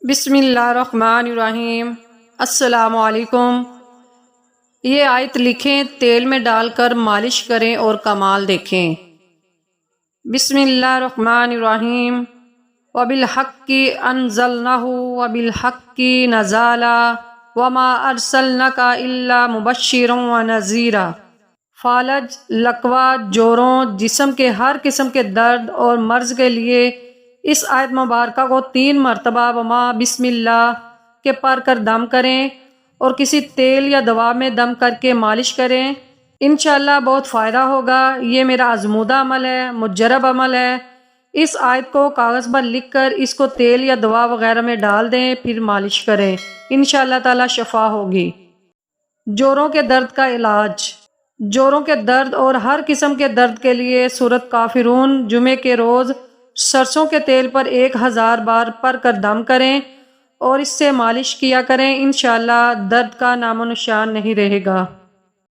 بسم اللہ الرحمن الرحیم۔ السلام علیکم۔ یہ آیت لکھیں، تیل میں ڈال کر مالش کریں اور کمال دیکھیں۔ بسم اللہ الرحمن الرحیم۔ وَبِالْحَقِّ أَنزَلْنَاهُ وَبِالْحَقِّ نَزَلَ وَمَا أَرْسَلْنَاكَ إِلَّا مُبَشِّرًا وَنَذِيرًا۔ فالج، لقوہ، جوڑوں، جسم کے ہر قسم کے درد اور مرض کے لیے اس آیت مبارکہ کو 3 مرتبہ وما بسم اللہ کے پڑھ کر دم کریں اور کسی تیل یا دوا میں دم کر کے مالش کریں۔ انشاءاللہ بہت فائدہ ہوگا۔ یہ میرا آزمودہ عمل ہے، مجرب عمل ہے۔ اس آیت کو کاغذ پر لکھ کر اس کو تیل یا دوا وغیرہ میں ڈال دیں، پھر مالش کریں، انشاءاللہ تعالی شفا ہوگی۔ جوڑوں کے درد کا علاج۔ جوڑوں کے درد اور ہر قسم کے درد کے لیے سورۃ کافرون جمعے کے روز سرسوں کے تیل پر 1000 بار پڑھ کر دم کریں اور اس سے مالش کیا کریں، انشاءاللہ درد کا نام و نشان نہیں رہے گا۔